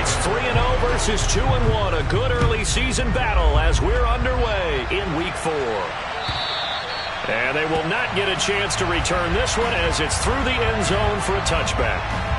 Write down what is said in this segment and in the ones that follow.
It's 3-0 versus 2-1. A good early season battle as we're underway in Week 4. And they will not get a chance to return this one as it's through the end zone for a touchback.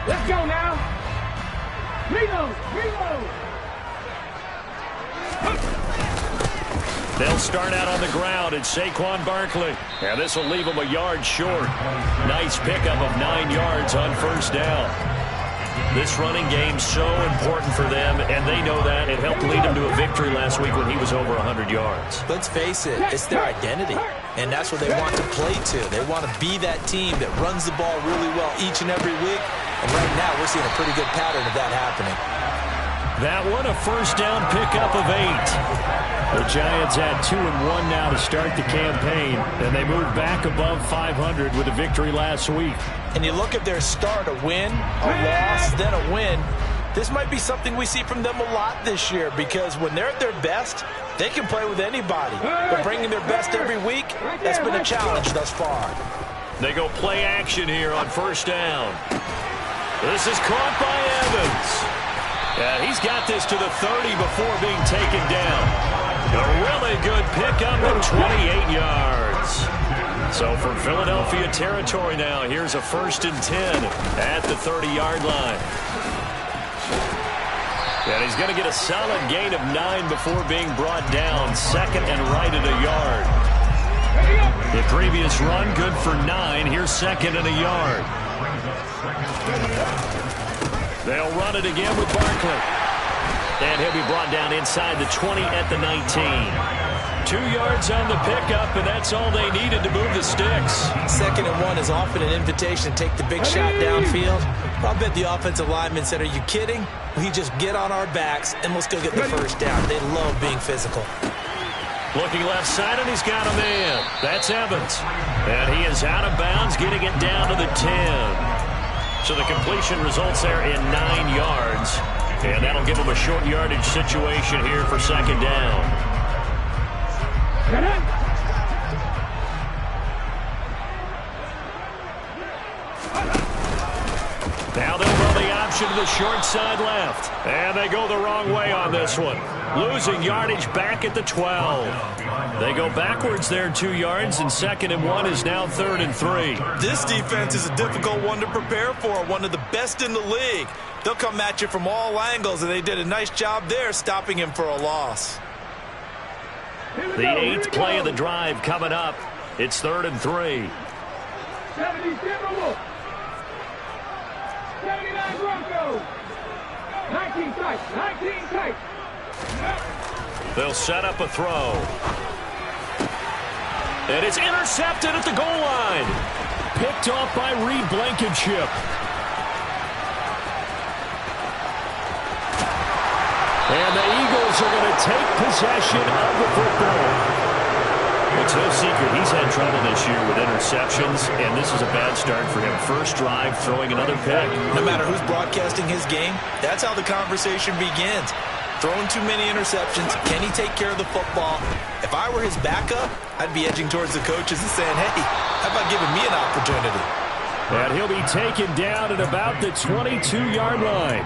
Let's go now. Reload. They'll start out on the ground. It's Saquon Barkley. And this will leave them a yard short. Nice pickup of 9 yards on first down. This running game's so important for them, and they know that. It helped lead them to a victory last week when he was over 100 yards. Let's face it, it's their identity, and that's what they want to play to. They want to be that team that runs the ball really well each and every week, and right now we're seeing a pretty good pattern of that happening. That one, a first down pickup of 8. The Giants had 2-1 now to start the campaign, and they moved back above 500 with a victory last week. And you look at their start, a win, a loss, then a win. This might be something we see from them a lot this year because when they're at their best, they can play with anybody. But bringing their best every week, that's been a challenge thus far. They go play action here on first down. This is caught by Evans. Yeah, he's got this to the 30 before being taken down. A really good pickup of 28 yards. So from Philadelphia territory now, here's a 1st and 10 at the 30-yard line. And he's going to get a solid gain of 9 before being brought down. 2nd and right at a yard. The previous run, good for 9. Here's 2nd and a yard. They'll run it again with Barkley. And he'll be brought down inside the 20 at the 19. 2 yards on the pickup, and that's all they needed to move the sticks. 2nd and 1 is often an invitation to take the big shot downfield. I bet the offensive linemen said, are you kidding? We just get on our backs, and let's go get the first down. They love being physical. Looking left side, and he's got a man. That's Evans. And he is out of bounds, getting it down to the 10. So the completion results there in 9 yards. And that'll give him a short yardage situation here for 2nd down. Now they'll run the option to the short side left. And they go the wrong way on this one. Losing yardage back at the 12. They go backwards there 2 yards, and 2nd and 1 is now 3rd and 3. This defense is a difficult one to prepare for, one of the best in the league. They'll come at you from all angles, and they did a nice job there stopping him for a loss. The 8th play of the drive coming up. It's 3rd and 3. 79 Broncos. 19 tight. They'll set up a throw. And it's intercepted at the goal line. Picked off by Reed Blankenship. And the Eagles are going to take possession of the football. It's no secret he's had trouble this year with interceptions, and this is a bad start for him. First drive, throwing another pick. No matter who's broadcasting his game, that's how the conversation begins. Throwing too many interceptions, can he take care of the football? If I were his backup, I'd be edging towards the coaches and saying, hey, how about giving me an opportunity? And he'll be taken down at about the 22-yard line.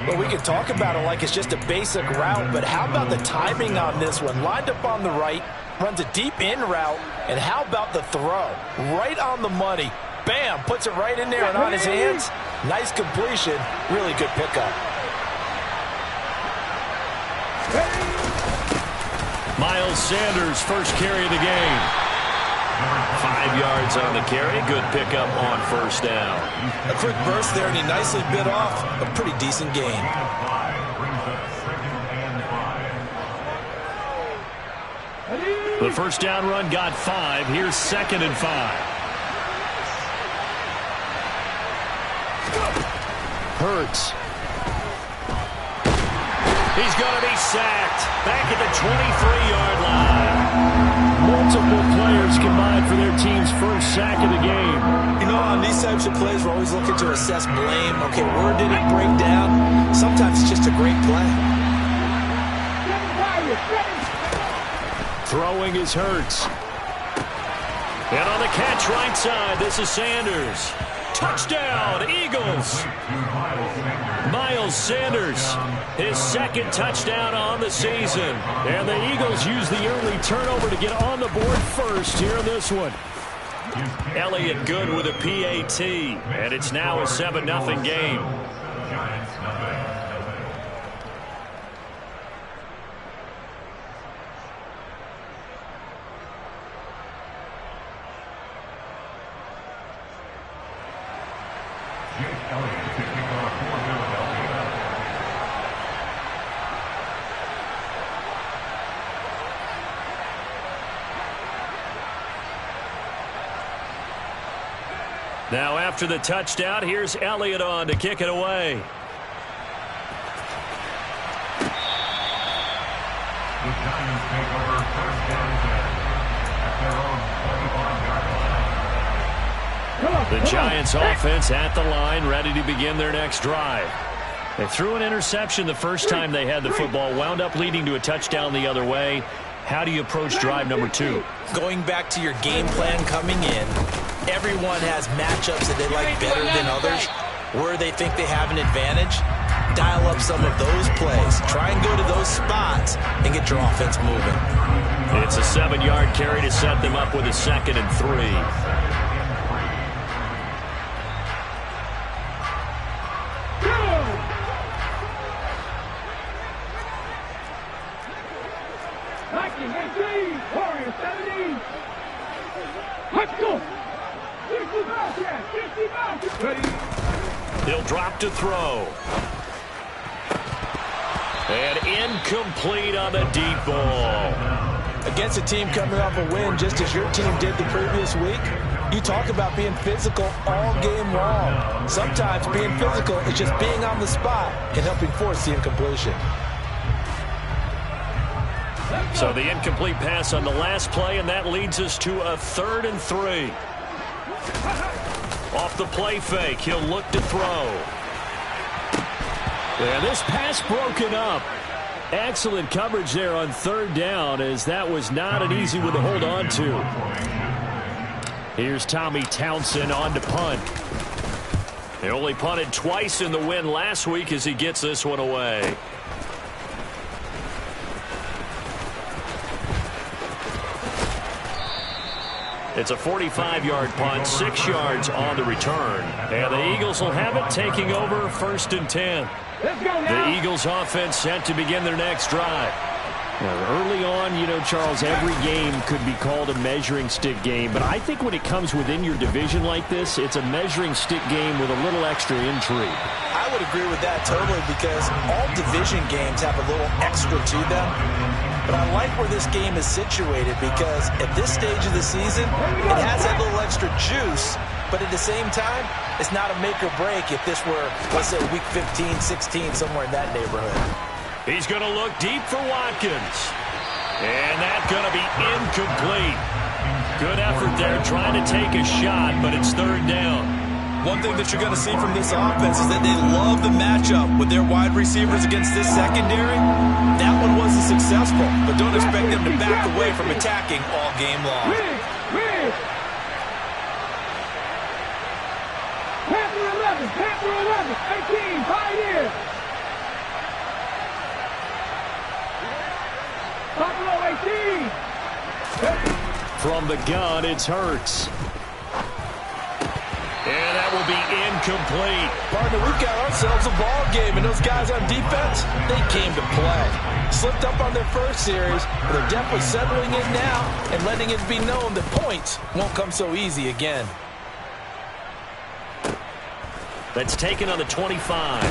Well, we could talk about it like it's just a basic route, but how about the timing on this one? Lined up on the right, runs a deep in route, and how about the throw? Right on the money. Bam, puts it right in there and on his hands. Nice completion, really good pickup. Miles Sanders, first carry of the game. 5 yards on the carry. Good pickup on first down. A quick burst there, and he nicely bit off a pretty decent gain. The first down run got 5. Here's 2nd and 5. Hurts. He's going to be sacked. Back at the 23-yard line. Multiple players combined for their team's first sack of the game. You know, on these types of plays, we're always looking to assess blame. Okay, where did it break down? Sometimes it's just a great play. Throwing is Hurts. And on the catch right side, this is Sanders. Touchdown, Eagles. Miles Sanders, his second touchdown on the season. And the Eagles use the early turnover to get on the board first here in this one. Elliott good with a PAT, and it's now a 7-0 game. Now after the touchdown, here's Elliott on to kick it away. The Giants take over first down at their own 25-yard line. The Giants offense at the line, ready to begin their next drive. They threw an interception the first time they had the football, wound up leading to a touchdown the other way. How do you approach drive number 2? Going back to your game plan coming in, everyone has matchups that they like better than others. Where they think they have an advantage, dial up some of those plays. Try and go to those spots and get your offense moving. It's a 7-yard carry to set them up with a 2nd and 3. He'll drop to throw. And incomplete on the deep ball. Against a team coming off a win just as your team did the previous week, you talk about being physical all game long. Sometimes being physical is just being on the spot and helping force the incompletion. So the incomplete pass on the last play, and that leads us to a 3rd and 3. Off the play fake, he'll look to throw. And this pass broken up. Excellent coverage there on 3rd down, as that was not an easy one to hold on to. Here's Tommy Townsend on to punt. He only punted twice in the win last week as he gets this one away. It's a 45-yard punt, 6 yards on the return. And the Eagles will have it, taking over 1st and 10. The Eagles offense set to begin their next drive. Well, early on, you know, Charles, every game could be called a measuring stick game. But I think when it comes within your division like this, it's a measuring stick game with a little extra intrigue. I would agree with that totally, because all division games have a little extra to them. But I like where this game is situated, because at this stage of the season, it has that little extra juice. But at the same time, it's not a make or break if this were, let's say, week 15, 16, somewhere in that neighborhood. He's going to look deep for Watkins. And that's going to be incomplete. Good effort there trying to take a shot, but it's 3rd down. One thing that you're going to see from this offense is that they love the matchup with their wide receivers against this secondary. That one wasn't successful, but don't expect them to back away from attacking all game long. Panther 11, 18, Pioneer. Buffalo 18. From the gun, it's Hurts. And that will be incomplete. Partner, we've got ourselves a ball game, and those guys on defense, they came to play. Slipped up on their first series, but they're definitely settling in now and letting it be known that points won't come so easy again. That's taken on the 25.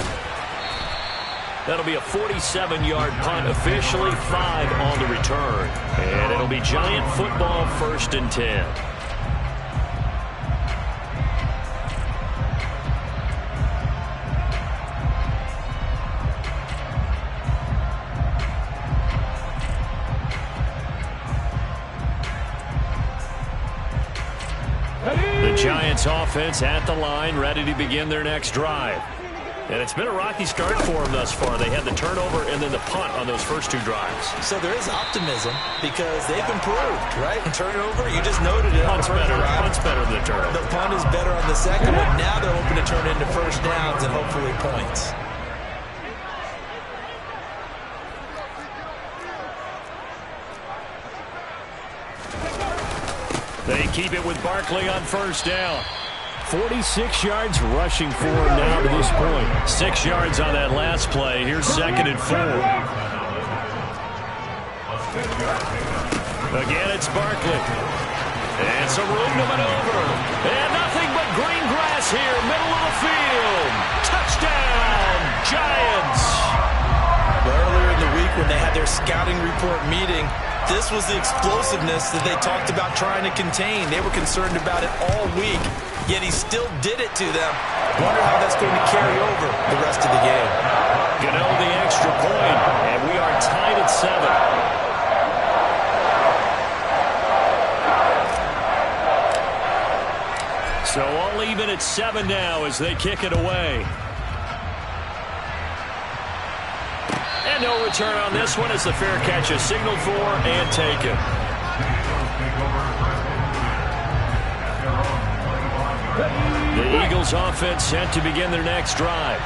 That'll be a 47-yard punt, officially 5 on the return. And it'll be Giant football, 1st and 10. Giants offense at the line, ready to begin their next drive. And it's been a rocky start for them thus far. They had the turnover and then the punt on those first two drives. So there is optimism because they've improved, right? Turnover, you just noted it. Punt's better than the turnover. The punt is better on the second one. Now they're hoping to turn into first downs and hopefully points. They keep it with Barkley on first down. 46 yards rushing for him now to this point. 6 yards on that last play. Here's 2nd and 4. Again, it's Barkley. And some room to maneuver. And nothing but green grass here, middle of the field. Touchdown, Giants. Earlier in the week when they had their scouting report meeting, this was the explosiveness that they talked about trying to contain. They were concerned about it all week, yet he still did it to them. Wonder how that's going to carry over the rest of the game. Gano the extra point, and we are tied at 7. So all even at 7 now as they kick it away. And no return on this one as the fair catch is signaled for and taken. The Eagles offense set to begin their next drive.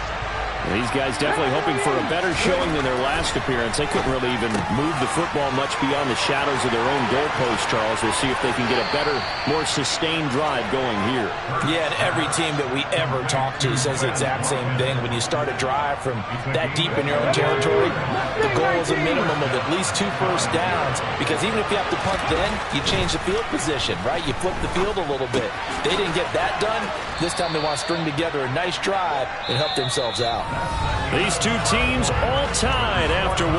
These guys definitely hoping for a better showing than their last appearance. They couldn't really even move the football much beyond the shadows of their own goalpost, Charles. We'll see if they can get a better, more sustained drive going here. Yeah, and every team that we ever talk to says the exact same thing. When you start a drive from that deep in your own territory, the goal is a minimum of at least 2 first downs, because even if you have to punt then, you change the field position, right? You flip the field a little bit. They didn't get that done. This time they want to string together a nice drive and help themselves out. These two teams all tied after 1.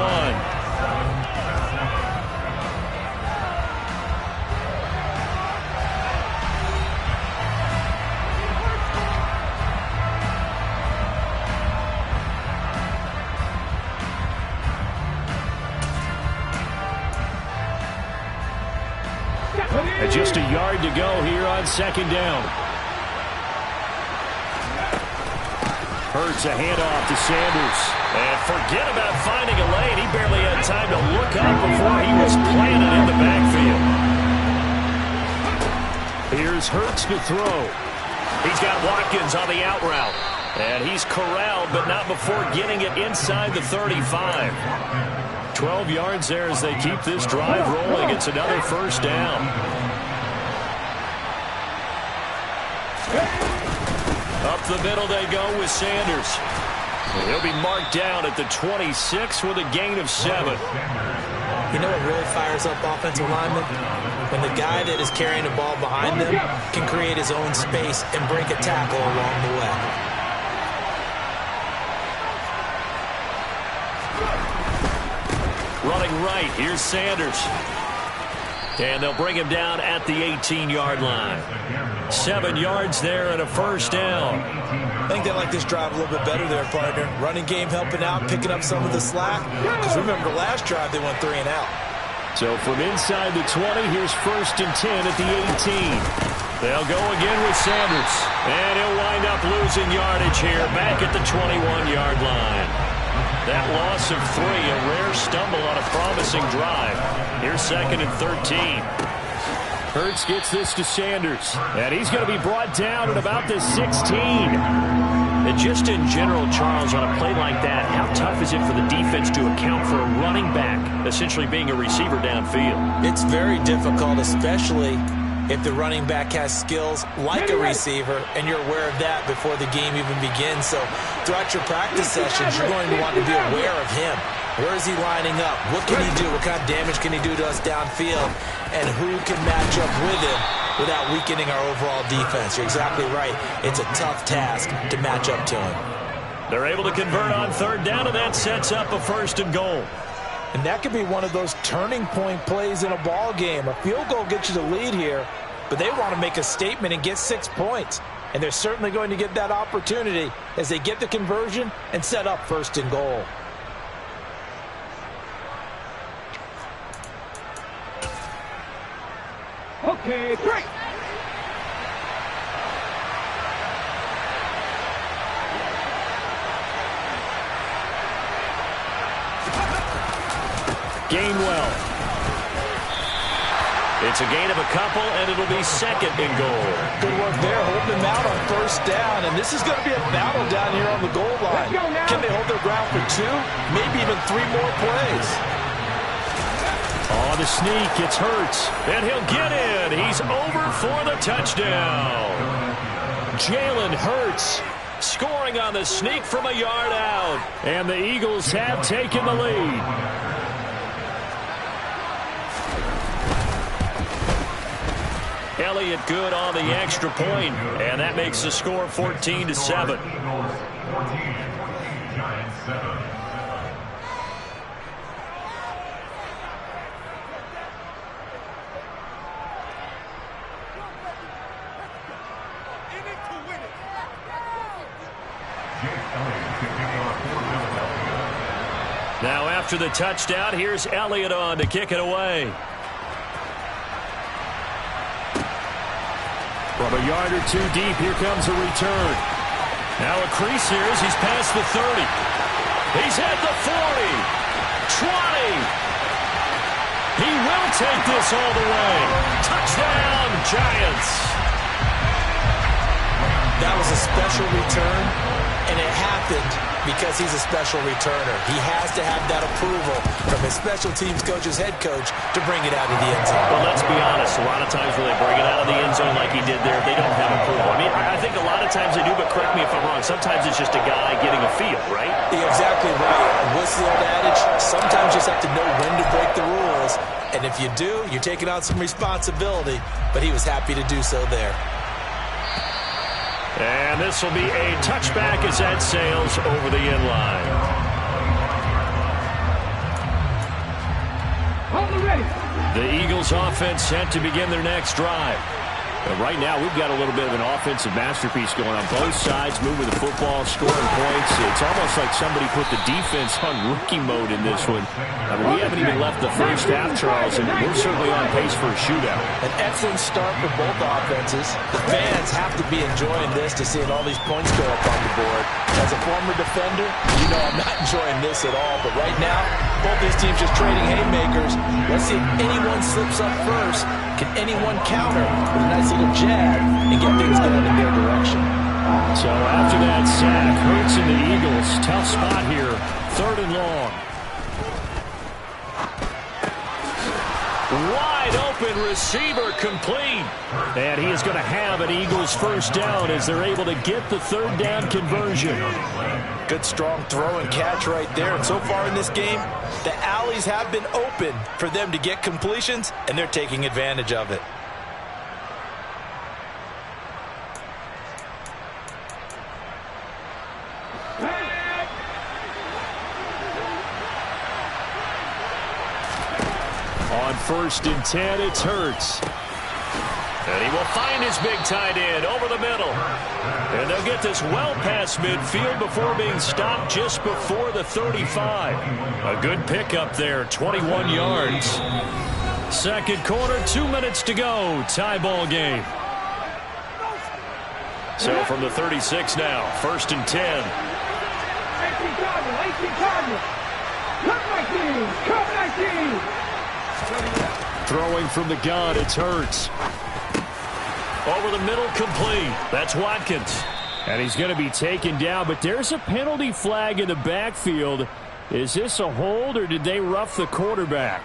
And just a yard to go here on 2nd down. Hurts a handoff to Sanders. And forget about finding a lane. He barely had time to look up before he was planted in the backfield. Here's Hurts to throw. He's got Watkins on the out route. And he's corralled, but not before getting it inside the 35. 12 yards there as they keep this drive rolling. It's another first down. Up the middle they go with Sanders. He'll be marked down at the 26 with a gain of 7. You know what really fires up offensive linemen? When the guy that is carrying the ball behind them can create his own space and break a tackle along the way. Running right, here's Sanders. And they'll bring him down at the 18-yard line. 7 yards there and a first down. I think they like this drive a little bit better there, partner. Running game helping out, picking up some of the slack. Because remember, the last drive they went 3 and out. So from inside the 20, here's 1st and 10 at the 18. They'll go again with Sanders. And he'll wind up losing yardage here back at the 21-yard line. That loss of 3, a rare stumble on a promising drive. Here's 2nd and 13. Hurts gets this to Sanders. And he's going to be brought down at about the 16. And just in general, Charles, on a play like that, how tough is it for the defense to account for a running back essentially being a receiver downfield? It's very difficult, especially if the running back has skills like a receiver, and you're aware of that before the game even begins. So throughout your practice sessions, you're going to want to be aware of him. Where is he lining up? What can he do? What kind of damage can he do to us downfield? And who can match up with him without weakening our overall defense? You're exactly right. It's a tough task to match up to him. They're able to convert on 3rd down, and that sets up a 1st and goal. And that could be one of those turning point plays in a ball game. A field goal gets you the lead here, but they want to make a statement and get 6 points. And they're certainly going to get that opportunity as they get the conversion and set up 1st and goal. Okay, 3. Gainwell. It's a gain of a couple, and it'll be second and goal. Good work there, holding them out on first down, and this is going to be a battle down here on the goal line. Can they hold their ground for 2, maybe even 3 more plays? On the sneak, it's Hurts, and he'll get in. He's over for the touchdown. Jalen Hurts scoring on the sneak from a yard out. And the Eagles have taken the lead. Elliott good on the extra point, and that makes the score 14-7. Eagles 14, Giants 7. Now after the touchdown, here's Elliott on to kick it away. From a yard or 2 deep, here comes a return. Now a crease here as he's past the 30. He's at the 40. 20. He will take this all the way. Touchdown, Giants. That was a special return, and it happened because he's a special returner. He has to have that approval from his special teams coach's head coach to bring it out of the end zone. Well, let's be honest. A lot of times when they bring it out of the end zone like he did there, they don't have approval. I mean, I think a lot of times they do, but correct me if I'm wrong. Sometimes it's just a guy getting a feel, right? You're exactly right. What's the old adage? Sometimes you just have to know when to break the rules. And if you do, you're taking on some responsibility. But he was happy to do so there. And this will be a touchback as that sails over the end line. The Eagles offense set to begin their next drive. But right now, we've got a little bit of an offensive masterpiece going on. Both sides moving the football, scoring points. It's almost like somebody put the defense on rookie mode in this one. I mean, we haven't even left the first half, Charles, and we're certainly on pace for a shootout. An excellent start for both offenses. The fans have to be enjoying this to seeing all these points go up on the board. As a former defender, you know I'm not enjoying this at all. But right now, both these teams just trading haymakers. Let's see if anyone slips up first. Can anyone counter with a nice little jab and get things going in their direction? So after that sack, Hurts and the Eagles, tough spot here, 3rd and long. Wide open receiver complete. And he is going to have an Eagles first down as they're able to get the 3rd down conversion. Good strong throw and catch right there. And so far in this game, the alleys have been open for them to get completions, and they're taking advantage of it. On 1st and 10, it's Hurts. And he will find his big tight end over the middle. And they'll get this well past midfield before being stopped just before the 35. A good pickup there, 21 yards. Second quarter, 2 minutes to go. Tie ball game. So from the 36 now, 1st and 10. 18 Cardinal. Cut 19. Throwing from the gun, it's Hurts. Over the middle, complete. That's Watkins. And he's going to be taken down, but there's a penalty flag in the backfield. Is this a hold, or did they rough the quarterback?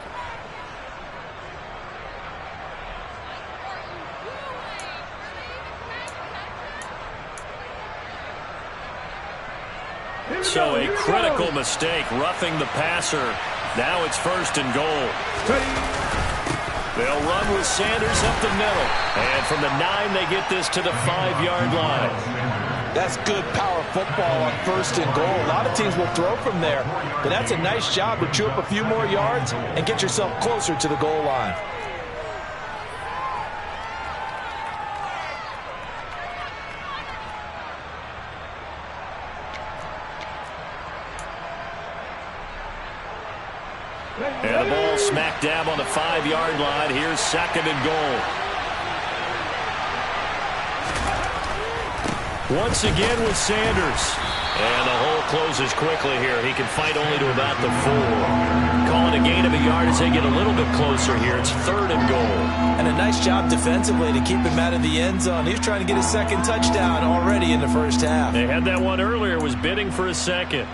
So a critical mistake, roughing the passer. Now it's 1st and goal. They'll run with Sanders up the middle. And from the 9, they get this to the 5-yard line. That's good power football on 1st and goal. A lot of teams will throw from there. But that's a nice job to chew up a few more yards and get yourself closer to the goal line. And the ball smack dab on the 5-yard line. Here's 2nd and goal. Once again with Sanders. And the hole closes quickly here. He can fight only to about the 4. Calling a gain of a yard as they get a little bit closer here. It's 3rd and goal. And a nice job defensively to keep him out of the end zone. He's trying to get his second touchdown already in the first half. They had that one earlier, was bidding for a second.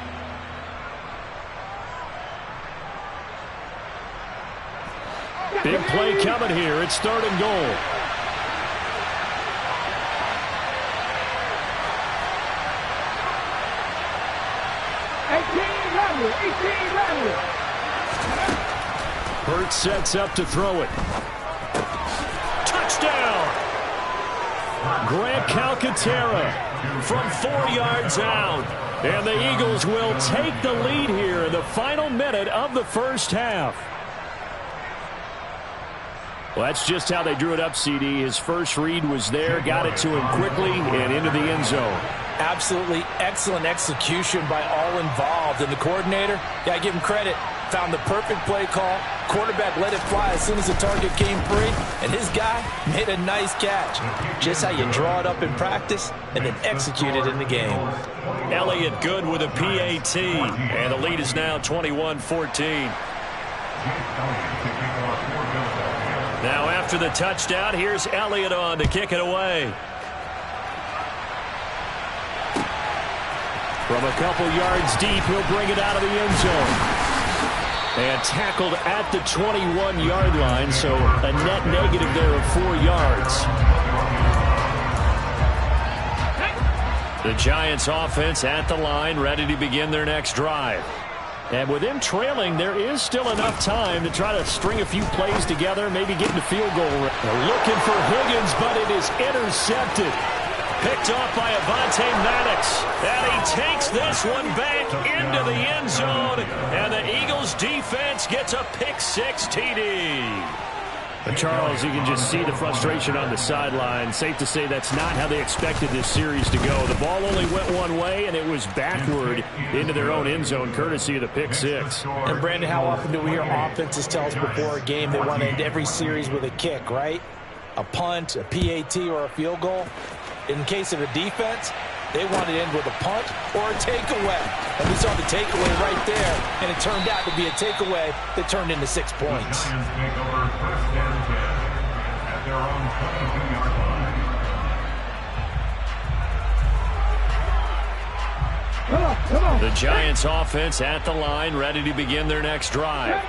Big play coming here. It's 3rd and goal. Hurts sets up to throw it. Touchdown! Grant Calcaterra from 4 yards out. And the Eagles will take the lead here in the final minute of the first half. Well, that's just how they drew it up, CD. His first read was there, got it to him quickly, and into the end zone. Absolutely excellent execution by all involved. And the coordinator, gotta give him credit, found the perfect play call. Quarterback let it fly as soon as the target came free, and his guy made a nice catch. Just how you draw it up in practice and then execute it in the game. Elliott good with a PAT, and the lead is now 21-14. Now after the touchdown, here's Elliott on to kick it away. From a couple yards deep, he'll bring it out of the end zone. And tackled at the 21-yard line, so a net negative there of 4 yards. The Giants offense at the line, ready to begin their next drive. And with them trailing, there is still enough time to try to string a few plays together, maybe get in the field goal. They're looking for Higgins, but it is intercepted. Picked off by Avonte Maddox. And he takes this one back into the end zone. And the Eagles defense gets a pick-6 TD. But Charles, you can just see the frustration on the sideline. Safe to say that's not how they expected this series to go. The ball only went one way, and it was backward into their own end zone, courtesy of the pick-6. And, Brandon, how often do we hear offenses tell us before a game they want to end every series with a kick, right? A punt, a PAT, or a field goal. In case of a defense, they want to end with a punt or a takeaway. And we saw the takeaway right there, and it turned out to be a takeaway that turned into 6 points. The Giants offense at the line, ready to begin their next drive.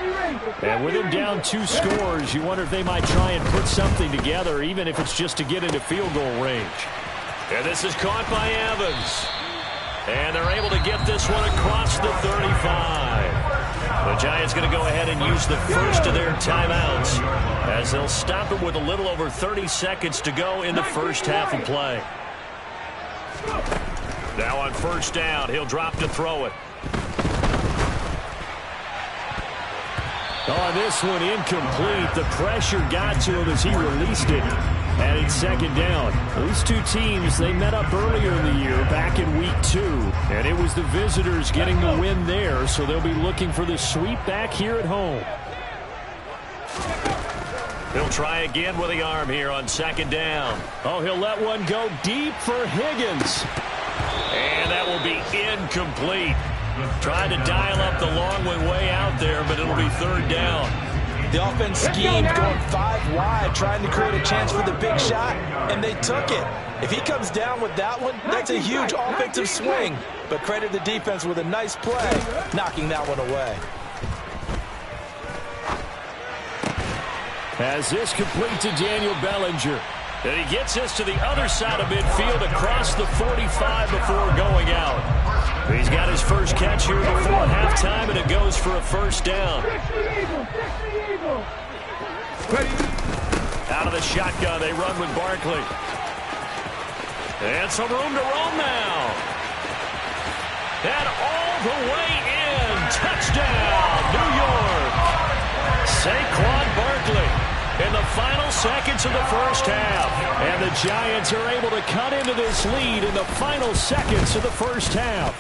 And with them down 2 scores, you wonder if they might try and put something together, even if it's just to get into field goal range. And this is caught by Evans. And they're able to get this one across the 35. The Giants going to go ahead and use the first of their timeouts as they'll stop it with a little over 30 seconds to go in the first half of play. Now on first down, he'll drop to throw it. Oh, this one incomplete. The pressure got to him as he released it. And it's second down. These two teams, they met up earlier in the year, back in week 2. And it was the visitors getting the win there, so they'll be looking for the sweep back here at home. He'll try again with the arm here on second down. Oh, he'll let one go deep for Higgins. And that will be incomplete. Trying to dial up the long one way out there, but it'll be third down. The offense schemed going 5 wide, trying to create a chance for the big shot, and they took it. If he comes down with that one, that's a huge offensive swing. But credit the defense with a nice play, knocking that one away. As this complete to Daniel Bellinger. And he gets this to the other side of midfield across the 45 before going out. He's got his first catch here before halftime, and it goes for a first down. Out of the shotgun, they run with Barkley. And some room to roam now. And all the way in. Touchdown, New York. Saquon Barkley in the final seconds of the first half. And the Giants are able to cut into this lead in the final seconds of the first half.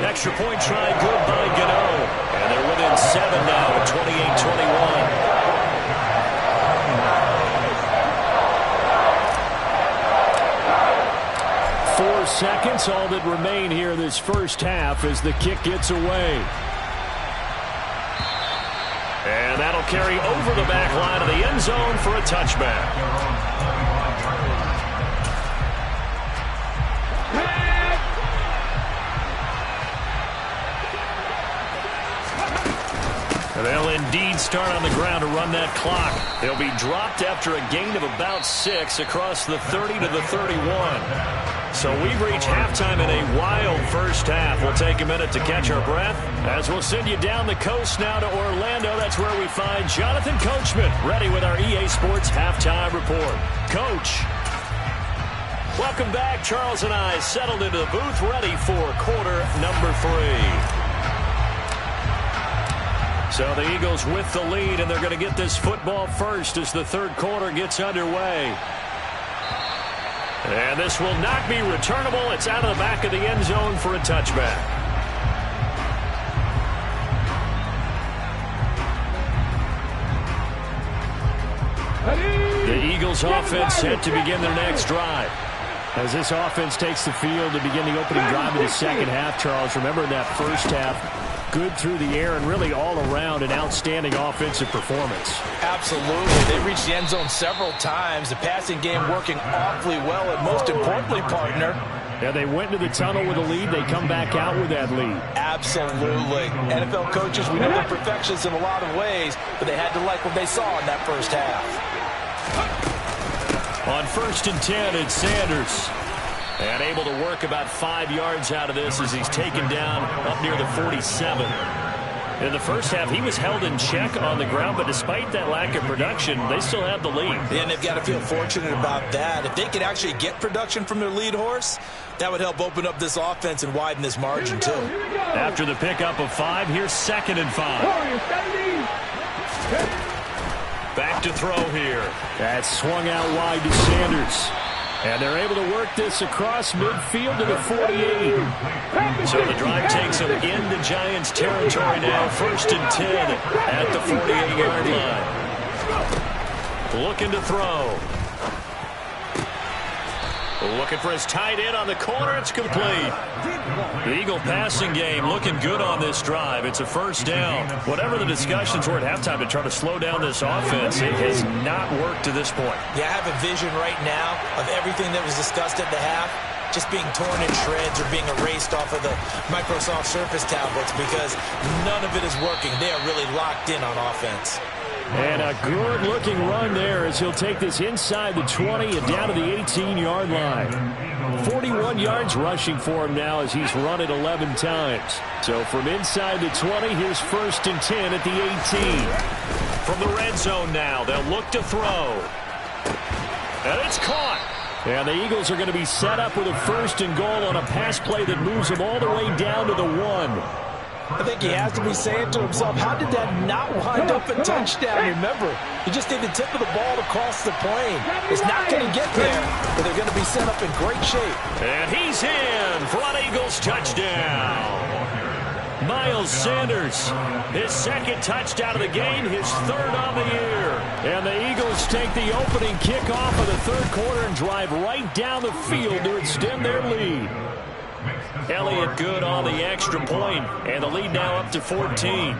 Extra point try good by Gano. And they're within 7 now at 28-21. 4 4 seconds, all that remain here in this first half as the kick gets away. And that'll carry over the back line of the end zone for a touchback. They'll indeed start on the ground to run that clock. They'll be dropped after a gain of about 6 across the 30 to the 31. So we've reached halftime in a wild first half. We'll take a minute to catch our breath as we'll send you down the coast now to Orlando. That's where we find Jonathan Coachman ready with our EA Sports Halftime Report. Coach. Welcome back. Charles and I settled into the booth ready for quarter number 3. So the Eagles with the lead, and they're going to get this football first as the third quarter gets underway. And this will not be returnable. It's out of the back of the end zone for a touchback. The Eagles offense set to begin their next drive. As this offense takes the field to begin the opening drive of the second half, Charles, remember in that first half, good through the air and really all around an outstanding offensive performance. Absolutely. They reached the end zone several times. The passing game working awfully well, and most importantly, partner, yeah, they went into the tunnel with a lead. They come back out with that lead. Absolutely. NFL coaches, we know they're perfectionists in a lot of ways, but they had to like what they saw in that first half. On 1st and 10, it's Sanders. And able to work about 5 yards out of this as he's taken down up near the 47. In the first half, he was held in check on the ground, but despite that lack of production, they still have the lead. And they've got to feel fortunate about that. If they could actually get production from their lead horse, that would help open up this offense and widen this margin, too. After the pickup of 5, here's 2nd and 5. Back to throw here. That's swung out wide to Sanders. And they're able to work this across midfield to the 48. So the drive takes them into Giants territory now. 1st and 10 at the 48-yard line. Looking to throw. Looking for his tight end on the corner. It's complete. The Eagle passing game looking good on this drive. It's a first down. Whatever the discussions were at halftime to try to slow down this offense, it has not worked to this point. Yeah, I have a vision right now of everything that was discussed at the half just being torn in shreds or being erased off of the Microsoft Surface tablets because none of it is working. They are really locked in on offense. And a good-looking run there as he'll take this inside the 20 and down to the 18-yard line. 41 yards rushing for him now as he's run it 11 times. So from inside the 20, here's 1st and 10 at the 18. From the red zone now, they'll look to throw. And it's caught. And the Eagles are going to be set up with a 1st and goal on a pass play that moves them all the way down to the 1. I think he has to be saying to himself, how did that not wind up a touchdown? Remember, he just did the tip of the ball across the plane. It's not going to get there, but they're going to be set up in great shape. And he's in for an Eagles touchdown. Miles Sanders, his 2nd touchdown of the game, his 3rd on the year. And the Eagles take the opening kickoff of the third quarter and drive right down the field to extend their lead. Elliott good on the extra point, and the lead now up to 14.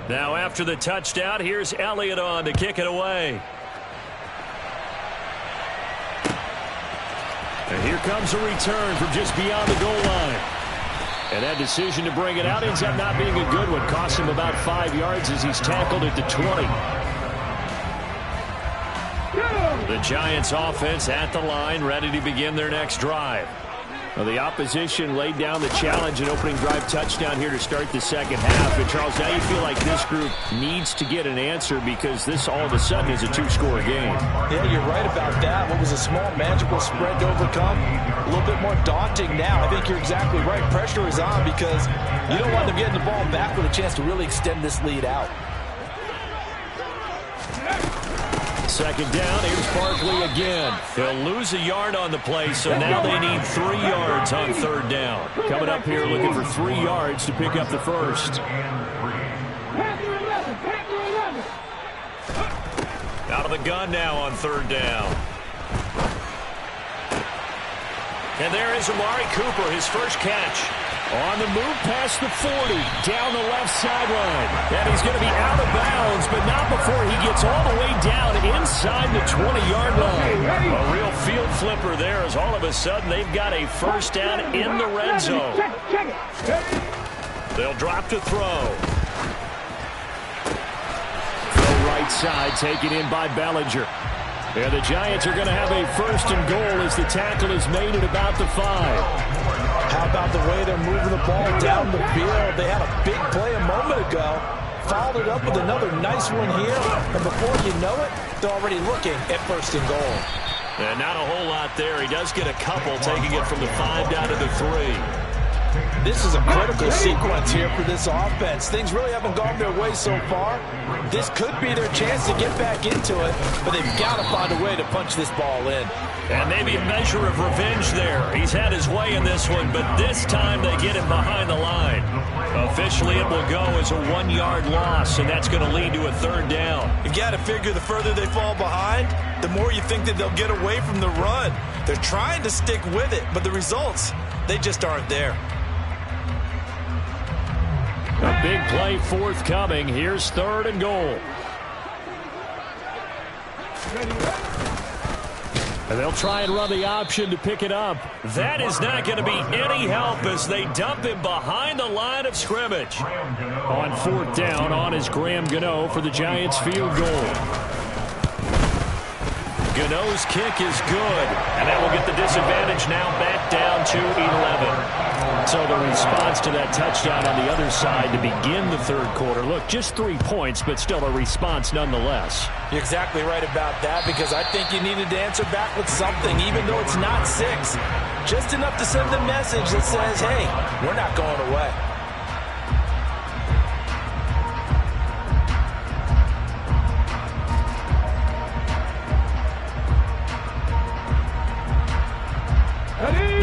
Now after the touchdown, here's Elliott on to kick it away. And here comes a return from just beyond the goal line. And that decision to bring it out ends up not being a good one. Costs him about 5 yards as he's tackled at the 20. The Giants offense at the line, ready to begin their next drive. Well, the opposition laid down the challenge and opening drive touchdown here to start the second half. And, Charles, now you feel like this group needs to get an answer because this all of a sudden is a 2-score game. Yeah, you're right about that. What was a small, magical spread to overcome, a little bit more daunting now. I think you're exactly right. Pressure is on because you don't want them getting the ball back with a chance to really extend this lead out. 2nd down, here's Barkley again. They'll lose a yard on the play, so now they need 3 yards on 3rd down. Coming up here looking for 3 yards to pick up the first. Out of the gun now on 3rd down. And there is Amari Cooper, his first catch. On the move past the 40, down the left sideline. And he's going to be out of bounds, but not before he gets all the way down inside the 20-yard line. A real field flipper there as all of a sudden they've got a first down in the red zone. They'll drop to throw. The right side taken in by Bellinger. And the Giants are going to have a first and goal as the tackle is made at about the 5. How about the way they're moving the ball down the field? They had a big play a moment ago. Followed it up with another nice one here. And before you know it, they're already looking at first and goal. And not a whole lot there. He does get a couple, taking it from the 5 down to the 3. This is a critical sequence here for this offense. Things really haven't gone their way so far. This could be their chance to get back into it, but they've got to find a way to punch this ball in. And maybe a measure of revenge there. He's had his way in this one, but this time they get him behind the line. Officially, it will go as a 1-yard loss, and that's going to lead to a 3rd down. You got to figure the further they fall behind, the more you think that they'll get away from the run. They're trying to stick with it, but the results, they just aren't there. A big play forthcoming. Here's 3rd and goal. And they'll try and run the option to pick it up. That is not going to be any help as they dump him behind the line of scrimmage. On 4th down, on is Graham Gano for the Giants field goal. Gano's kick is good, and that will get the disadvantage now back down to 11. So the response to that touchdown on the other side to begin the 3rd quarter. Look, just 3 points, but still a response nonetheless. You're exactly right about that, because I think you needed to answer back with something, even though it's not 6. Just enough to send the message that says, hey, we're not going away.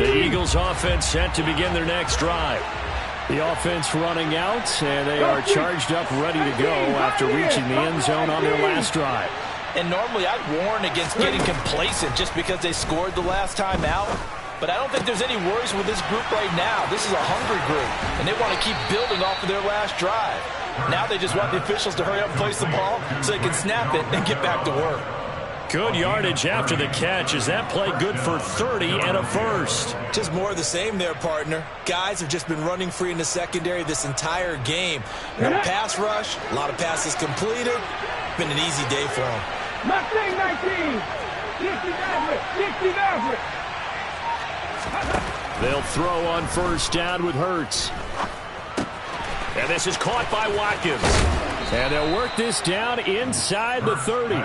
The Eagles offense set to begin their next drive. The offense running out, and they are charged up, ready to go after reaching the end zone on their last drive. And normally I'd warn against getting complacent just because they scored the last time out. But I don't think there's any worries with this group right now. This is a hungry group, and they want to keep building off of their last drive. Now they just want the officials to hurry up and place the ball so they can snap it and get back to work. Good yardage after the catch. Is that play good for 30 and a first? Just more of the same there, partner. Guys have just been running free in the secondary this entire game. No pass rush, a lot of passes completed. Been an easy day for them. Mustang 19, 60 Maverick. They'll throw on 1st down with Hurts. And this is caught by Watkins. And they'll work this down inside the 30.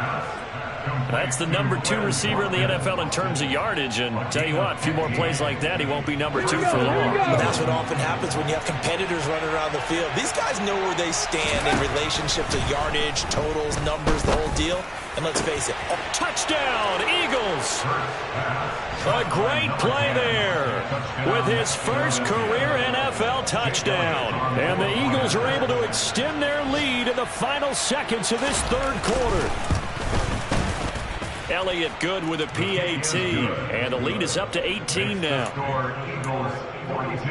That's the number 2 receiver in the NFL in terms of yardage. And tell you what, a few more plays like that, he won't be number 2 for long. But that's what often happens when you have competitors running around the field. These guys know where they stand in relationship to yardage, totals, numbers, the whole deal. And let's face it. Oh, touchdown, Eagles. A great play there with his first career NFL touchdown. And the Eagles are able to extend their lead in the final seconds of this 3rd quarter. Elliott good with a PAT, and the lead is up to 18 now. Eagles 42,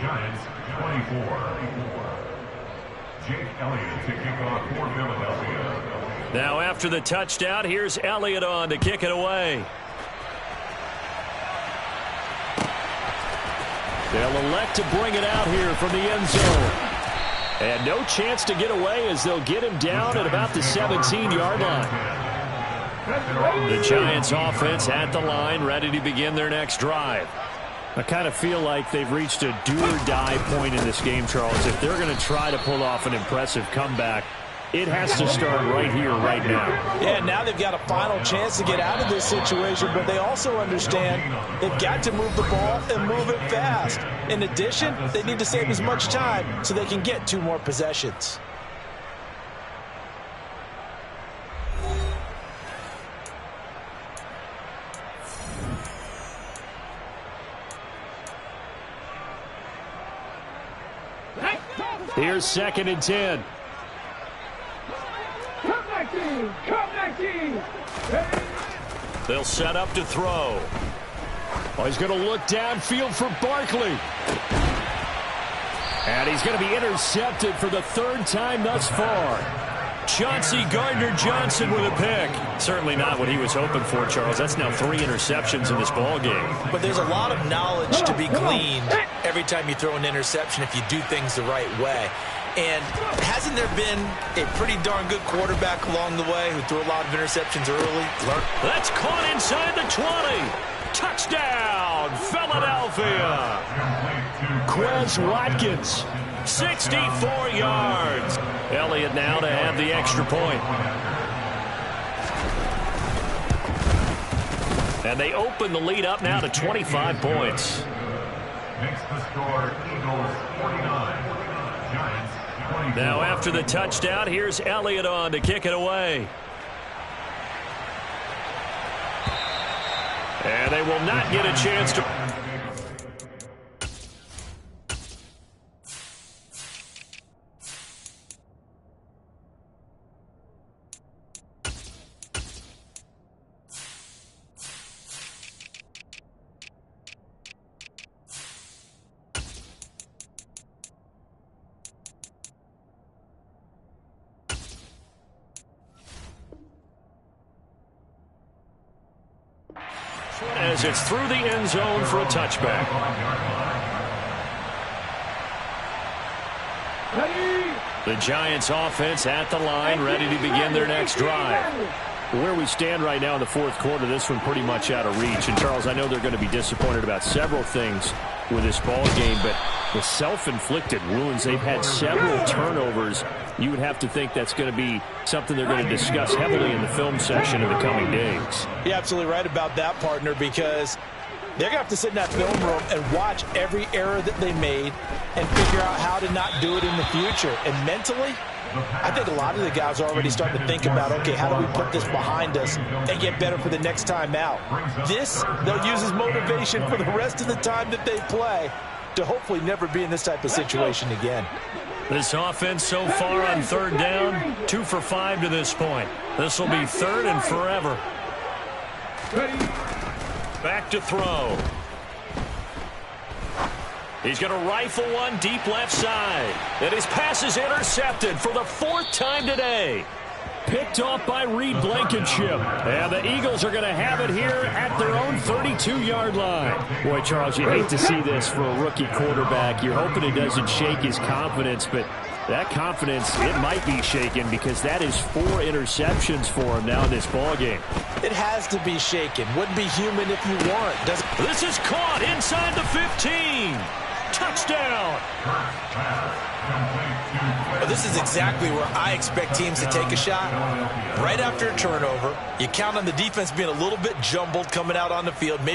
Giants 24. Jake Elliott to kick off for Philadelphia. Now after the touchdown, here's Elliott on to kick it away. They'll elect to bring it out here from the end zone. And no chance to get away as they'll get him down at about the 17-yard line. The Giants offense at the line, ready to begin their next drive. I kind of feel like they've reached a do-or-die point in this game, Charles. If they're going to try to pull off an impressive comeback, it has to start right here, right now. Yeah, now they've got a final chance to get out of this situation, but they also understand they've got to move the ball and move it fast. In addition, they need to save as much time so they can get 2 more possessions. Here's 2nd and 10. Come 19. They'll set up to throw. Oh, he's going to look downfield for Barkley. And he's going to be intercepted for the third time thus far. Chauncey Gardner-Johnson with a pick. Certainly not what he was hoping for, Charles. That's now 3 interceptions in this ball game. But there's a lot of knowledge to be gleaned every time you throw an interception if you do things the right way. And hasn't there been a pretty darn good quarterback along the way who threw a lot of interceptions early? That's caught inside the 20. Touchdown, Philadelphia. Quez Watkins. 64 yards. Elliott now to have the extra point. And they open the lead up now to 25 points. Makes the score Eagles 49, Giants 24. Now after the touchdown, here's Elliott on to kick it away. And they will not get a chance to... as it's through the end zone for a touchback. The Giants offense at the line, ready to begin their next drive. Where we stand right now in the fourth quarter, this one pretty much out of reach. And, Charles, I know they're going to be disappointed about several things with this ball game, but the self-inflicted wounds, they've had several turnovers. You would have to think that's going to be something they're going to discuss heavily in the film session in the coming days. You're absolutely right about that, partner, because they're going to have to sit in that film room and watch every error that they made and figure out how to not do it in the future. And mentally, I think a lot of the guys are already starting to think about, okay, how do we put this behind us and get better for the next time out? This, they'll use as motivation for the rest of the time that they play to hopefully never be in this type of situation again. This offense so far on third down, 2 for 5 to this point. This will be third and forever. Back to throw. He's going to rifle one deep left side. And his pass is intercepted for the 4th time today. Picked off by Reed Blankenship. And the Eagles are going to have it here at their own 32-yard line. Boy, Charles, you hate to see this for a rookie quarterback. You're hoping it doesn't shake his confidence, but that confidence, it might be shaken because that is 4 interceptions for him now in this ballgame. It has to be shaken. Wouldn't be human if you weren't. This is caught inside the 15. Touchdown. Well, this is exactly where I expect teams to take a shot. Right after a turnover, you count on the defense being a little bit jumbled coming out on the field. Maybe